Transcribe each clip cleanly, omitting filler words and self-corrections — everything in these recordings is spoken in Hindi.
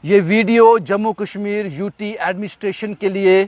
ये video Jammu Kashmir UT administration के लिए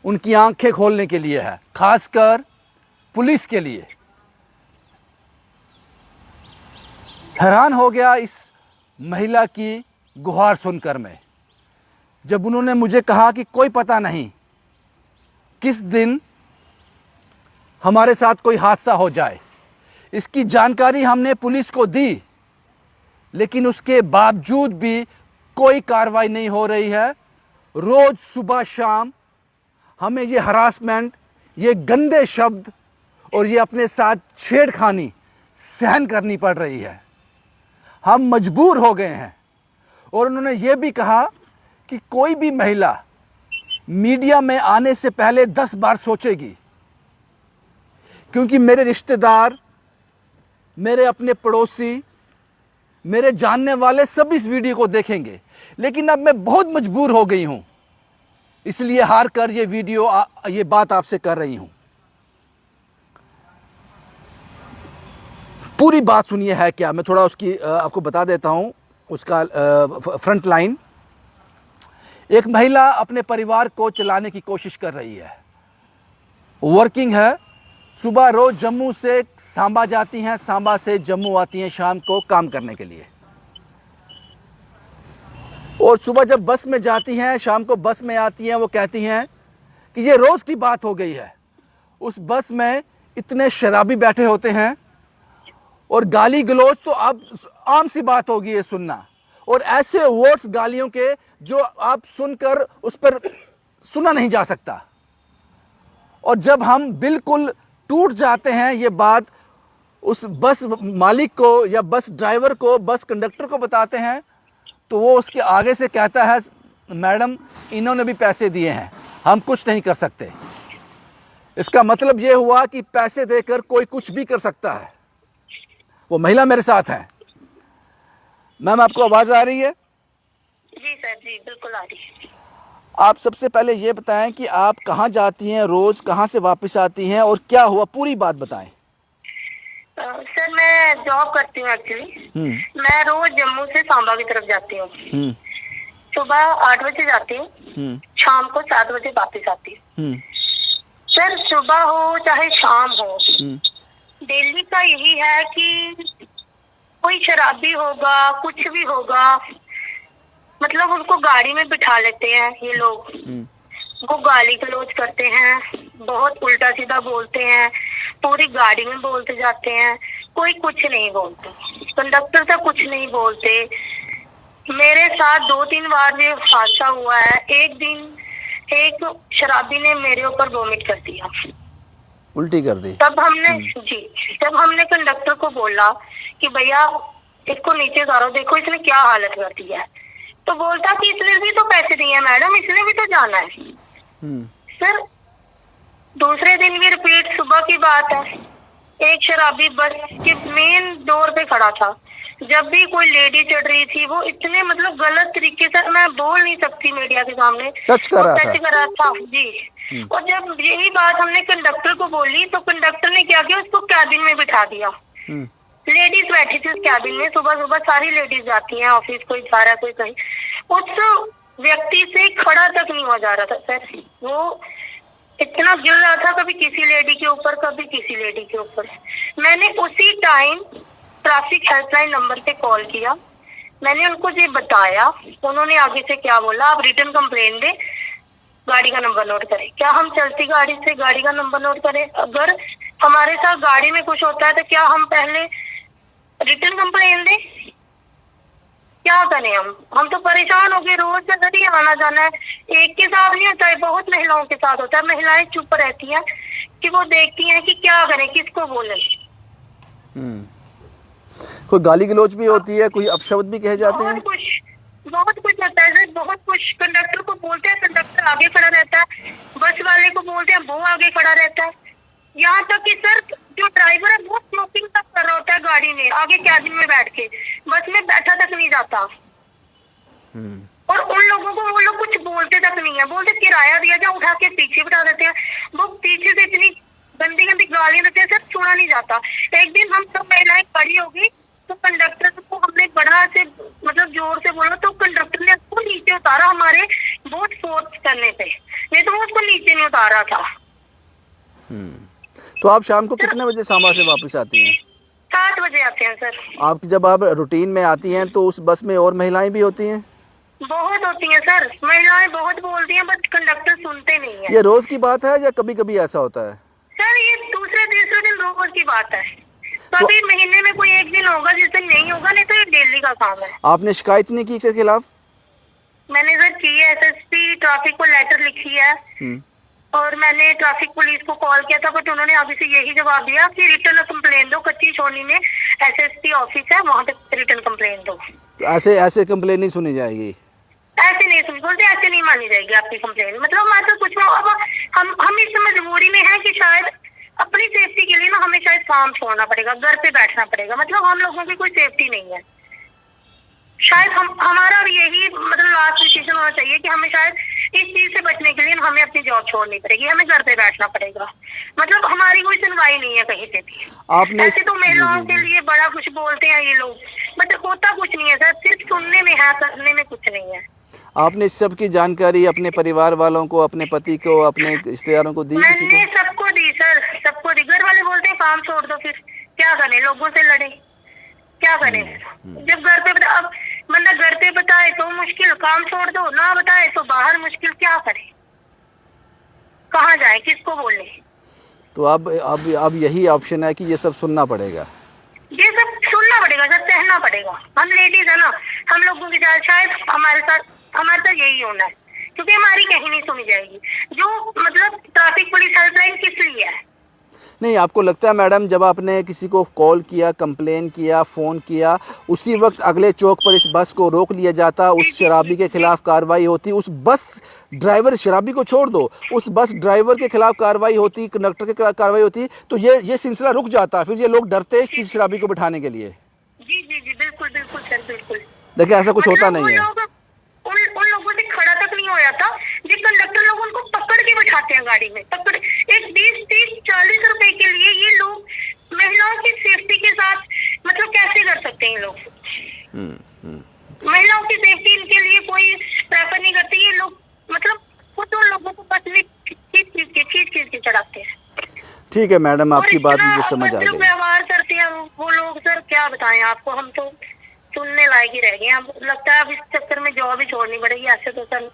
उनकी आंखें खोलने के लिए है, खासकर पुलिस के लिए। हैरान हो गया इस महिला की गुहार सुनकर मैं, जब उन्होंने मुझे कहा कि कोई पता नहीं किस दिन हमारे साथ कोई हादसा हो जाए। इसकी जानकारी हमने पुलिस को दी, लेकिन उसके बावजूद भी कोई कार्रवाई नहीं हो रही है। रोज सुबह शाम हमें ये हरासमेंट, ये गंदे शब्द और ये अपने साथ छेड़खानी सहन करनी पड़ रही है। हम मजबूर हो गए हैं। और उन्होंने ये भी कहा कि कोई भी महिला मीडिया में आने से पहले 10 बार सोचेगी, क्योंकि मेरे रिश्तेदार, मेरे अपने पड़ोसी, मेरे जानने वाले सब इस वीडियो को देखेंगे। लेकिन अब मैं बहुत मजबूर हो गई हूं, इसलिए हार कर ये वीडियो, ये बात आपसे कर रही हूं। पूरी बात सुनिए है क्या, मैं थोड़ा उसकी आपको बता देता हूं, उसका फ्रंट लाइन। एक महिला अपने परिवार को चलाने की कोशिश कर रही है, वर्किंग है। सुबह रोज जम्मू से सांबा जाती हैं, सांबा से जम्मू आती हैं शाम को काम करने के लिए। और सुबह जब बस में जाती हैं, शाम को बस में आती हैं, वो कहती हैं कि ये रोज की बात हो गई है। उस बस में इतने शराबी बैठे होते हैं और गाली गलौज तो अब आम सी बात होगी ये सुनना, और ऐसे वर्ड्स गालियों के जो आप सुनकर उस पर सुना नहीं जा सकता। और जब हम बिल्कुल टूट जाते हैं, ये बात उस बस मालिक को या बस ड्राइवर को, बस कंडक्टर को बताते हैं, तो वो उसके आगे से कहता है, मैडम इन्होंने भी पैसे दिए हैं, हम कुछ नहीं कर सकते। इसका मतलब ये हुआ कि पैसे देकर कोई कुछ भी कर सकता है। वो महिला मेरे साथ है। मैम, आपको आवाज आ रही है? जी सर, जी बिल्कुल आ रही है। आप सबसे पहले ये बताएं कि आप कहाँ जाती हैं रोज, कहाँ से वापस आती हैं और क्या हुआ, पूरी बात बताएं। सर, मैं जॉब करती हूँ एक्चुअली। मैं रोज जम्मू से सांबा की तरफ जाती हूँ। सुबह 8 बजे जाती हूँ, शाम को 7 बजे वापस आती हूँ। सर, सुबह हो चाहे शाम हो, दिल्ली का यही है कि कोई शराबी होगा, कुछ भी होगा, मतलब उनको गाड़ी में बिठा लेते हैं ये लोग। वो गाली गलौज करते हैं, बहुत उल्टा सीधा बोलते हैं, पूरी गाड़ी में बोलते जाते हैं। कोई कुछ नहीं बोलते, कंडक्टर से कुछ नहीं बोलते। मेरे साथ 2-3 बार ये हादसा हुआ है। एक दिन एक शराबी ने मेरे ऊपर वोमिट कर दिया, उल्टी कर दी। तब हमने कंडक्टर को बोला कि भैया इसको नीचे उतारो, देखो इसने क्या हालत कर दी है। तो बोलता कि इसने भी तो पैसे दिए हैं मैडम, इसने भी तो जाना है। सर, दूसरे दिन भी रिपीट, सुबह की बात है, एक शराबी बस के मेन डोर पे खड़ा था। जब भी कोई लेडी चढ़ रही थी, वो इतने मतलब गलत तरीके से, मैं बोल नहीं सकती मीडिया के सामने, टच कर रहा था जी। और जब यही बात हमने कंडक्टर को बोली, तो कंडक्टर ने क्या किया, उसको कैबिन में बिठा दिया। लेडीज बैठी थी उस कैबिन में, सुबह सुबह सारी लेडीज जाती हैं ऑफिस, कोई जा रहा है कोई कहीं। उस व्यक्ति से खड़ा तक नहीं हो जा रहा था सर। वो इतना गिर रहा था, कभी किसी लेडी के ऊपर, कभी किसी लेडी के ऊपर। मैंने उसी टाइम ट्रैफिक हेल्पलाइन नंबर पे कॉल किया, मैंने उनको ये बताया। उन्होंने आगे से क्या बोला, आप रिटर्न कंप्लेन दे, गाड़ी का नंबर नोट करें। क्या हम चलती गाड़ी से गाड़ी का नंबर नोट करें? अगर हमारे साथ गाड़ी में कुछ होता है तो क्या हम पहले रिटर्न कंप्लेन दें? क्या करें हम तो परेशान हो गए। रोज अगर ही आना जाना है, एक के साथ नहीं होता है, बहुत महिलाओं के साथ होता है। महिलाएं चुप रहती हैं कि वो देखती हैं कि क्या करें, किसको बोले। कोई गाली गलौज भी होती है, कोई अपशब्द भी कहे जाते हैं, बहुत कुछ होता है सर, बहुत कुछ। कंडक्टर को बोलते हैं, कंडक्टर आगे खड़ा रहता है। बस वाले को बोलते हैं, वो आगे खड़ा रहता है। यहाँ तक कि सर, जो ड्राइवर है वो स्मोकिंग तक कर रहा होता है गाड़ी में, आगे कैबिन में बैठ के, बस में बैठा तक नहीं जाता। और उन लोगों को वो लोग कुछ बोलते तक नहीं है, बोलते किराया दिया जाए, उठा के पीछे बिठा देते हैं। वो पीछे से इतनी गंदी गंदी गालियां देते हैं सर, छोड़ा नहीं जाता। एक दिन हम सब महिलाएं खड़ी होगी, तो कंडक्टर को हमने बड़ा से मतलब जोर से बोला, तो कंडक्टर ने बहुत फोर्स करने पे, नहीं तो वो उसको नीचे नहीं उतारा था। तो आप शाम को कितने बजे सांबा से वापस आती हैं? 7 बजे आते हैं सर। आप जब आप रूटीन में आती हैं तो उस बस में और महिलाएं भी होती हैं? बहुत होती हैं सर, महिलाएं बहुत बोलती हैं, बट कंडक्टर सुनते नहीं है। ये रोज की बात है या कभी कभी ऐसा होता है? सर ये दूसरे तीसरे दिन रोज की बात है। तो अभी महीने में कोई एक दिन होगा जिस दिन नहीं होगा, नहीं तो ये डेली का काम है। आपने शिकायत नहीं की इसके खिलाफ? मैंने सर की है, एसएसपी ट्रैफिक को लेटर लिखी है और मैंने ट्रैफिक पुलिस को कॉल किया था, बट उन्होंने अभी से यही जवाब दिया कि रिटर्न कंप्लेन दो, कच्ची छोनी में एसएसपी ऑफिस है, वहाँ पे रिटर्न कंप्लेन दो। तो ऐसे कंप्लेन नहीं सुनी जाएगी? ऐसे नहीं सुन बोलते, ऐसे नहीं मानी जाएगी आपकी कंप्लेन। मतलब मैं तो कुछ अब हम इस मजबूरी में है कि शायद अपनी सेफ्टी के लिए ना हमें शायद काम छोड़ना पड़ेगा, घर पे बैठना पड़ेगा। मतलब हम लोगों की कोई सेफ्टी नहीं है। शायद हमारा भी यही मतलब लास्ट डिसीजन होना चाहिए कि हमें शायद इस चीज से बचने के लिए हमें अपनी जॉब छोड़नी पड़ेगी, हमें घर पे बैठना पड़ेगा। मतलब हमारी कोई सुनवाई नहीं है कहीं से भी। आपने ऐसे तो महिलाओं के लिए बड़ा कुछ बोलते हैं ये लोग, बट होता कुछ नहीं है सर, सिर्फ सुनने में है, करने में कुछ नहीं है। आपने इस सब की जानकारी अपने परिवार वालों को, अपने पति को, अपने रिश्तेदारों को दी? किसी मैंने को? सबको दी सर, सबको दी। घर वाले बोलते हैं काम छोड़ दो, फिर क्या करें, लोगों से लड़े, क्या करें। जब घर पे अब बंदा घर पे बताए तो मुश्किल, काम छोड़ दो, ना बताए तो बाहर मुश्किल, क्या करे, कहाँ जाए, किसको बोले। तो अब यही ऑप्शन है कि ये सब सुनना पड़ेगा? ये सब सुनना पड़ेगा सर, सहना पड़ेगा। हम लेडीज है ना, हम लोगों के साथ शायद हमारे साथ यही होना है, क्योंकि हमारी कहीं नहीं सुनी जाएगी। जो मतलब ट्रैफिक पुलिस हेल्पलाइन किस लिए है? नहीं, आपको लगता है मैडम जब आपने किसी को कॉल किया, कंप्लेन किया, फ़ोन किया, उसी वक्त अगले चौक पर इस बस को रोक लिया जाता, उस शराबी के खिलाफ कार्रवाई होती, उस बस ड्राइवर, शराबी को छोड़ दो, उस बस ड्राइवर के खिलाफ कार्रवाई होती, कंडक्टर के खिलाफ कार्रवाई होती, तो ये सिलसिला रुक जाता, फिर ये लोग डरते कि शराबी को बिठाने के लिए। जी जी जी, बिल्कुल बिल्कुल सर, बिल्कुल। देखिए ऐसा कुछ होता नहीं है। उन लोगों से खड़ा तक नहीं हो जाता, जो कंडक्टर लोग उनको पकड़ के बिठाते हैं गाड़ी में, पकड़ एक 20-30-40 रुपए के लिए ये लोग महिलाओं की सेफ्टी के साथ मतलब कैसे कर सकते हैं लोग। महिलाओं की सेफ्टी इनके लिए कोई प्रेफर नहीं करते ये लोग, मतलब खुद उन लोगों को बस में खींच के चढ़ाते हैं। ठीक है मैडम, आपकी बात मुझे समझ आ गई। व्यवहार करते हैं वो लोग सर, क्या बताएं आपको, हम तो सुनने लायक ही रह गए। अब लगता है अब इस चक्कर में जॉब ही छोड़नी पड़ेगी। ऐसे तो सर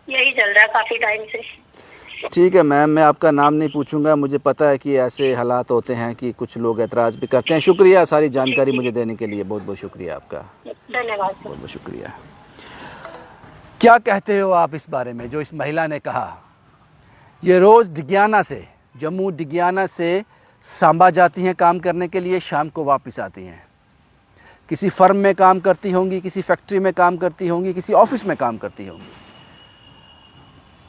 यही चल रहा है काफी टाइम से। ठीक है मैम, मैं आपका नाम नहीं पूछूंगा, मुझे पता है कि ऐसे हालात होते हैं कि कुछ लोग एतराज़ भी करते हैं। शुक्रिया सारी जानकारी मुझे देने के लिए, बहुत बहुत शुक्रिया आपका, धन्यवाद। बहुत बहुत शुक्रिया। क्या कहते हो आप इस बारे में जो इस महिला ने कहा? ये रोज़ डिगियाना से, जम्मू डिगियाना से सांबा जाती हैं काम करने के लिए, शाम को वापस आती हैं। किसी फर्म में काम करती होंगी, किसी फैक्ट्री में काम करती होंगी, किसी ऑफिस में काम करती होंगी।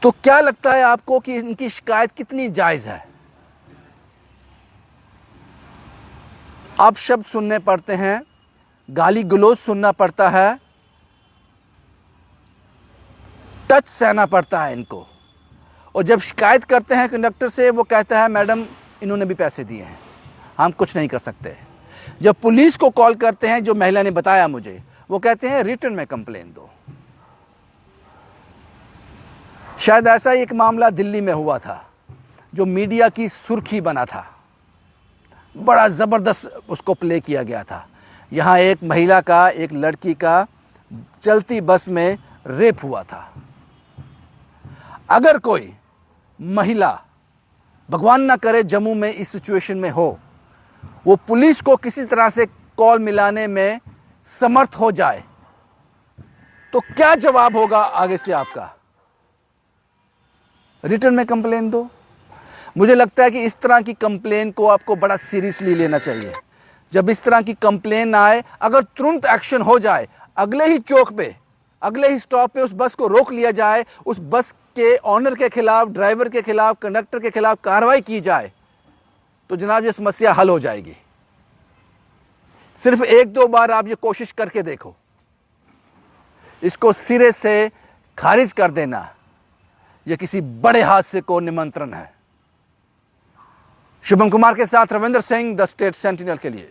तो क्या लगता है आपको कि इनकी शिकायत कितनी जायज़ है? अब शब्द सुनने पड़ते हैं, गाली गलौज सुनना पड़ता है, टच सहना पड़ता है इनको। और जब शिकायत करते हैं कंडक्टर से, वो कहता है मैडम इन्होंने भी पैसे दिए हैं, हम कुछ नहीं कर सकते। जब पुलिस को कॉल करते हैं, जो महिला ने बताया मुझे, वो कहते हैं रिटर्न में कंप्लेन दो। शायद ऐसा ही एक मामला दिल्ली में हुआ था जो मीडिया की सुर्खी बना था, बड़ा ज़बरदस्त उसको प्ले किया गया था। यहाँ एक महिला का, एक लड़की का चलती बस में रेप हुआ था। अगर कोई महिला, भगवान ना करे, जम्मू में इस सिचुएशन में हो, वो पुलिस को किसी तरह से कॉल मिलाने में समर्थ हो जाए, तो क्या जवाब होगा आगे से आपका? रिटर्न में कंप्लेन दो। मुझे लगता है कि इस तरह की कंप्लेन को आपको बड़ा सीरियसली लेना चाहिए। जब इस तरह की कंप्लेन आए, अगर तुरंत एक्शन हो जाए, अगले ही चौक पे, अगले ही स्टॉप पे उस बस को रोक लिया जाए, उस बस के ऑनर के खिलाफ, ड्राइवर के खिलाफ, कंडक्टर के खिलाफ कार्रवाई की जाए, तो जनाब ये समस्या हल हो जाएगी। सिर्फ 1-2 बार आप ये कोशिश करके देखो, इसको सिरे से खारिज कर देना ये किसी बड़े हादसे को निमंत्रण है। शुभम कुमार के साथ Ravindra Singh, the state sentinel के लिए।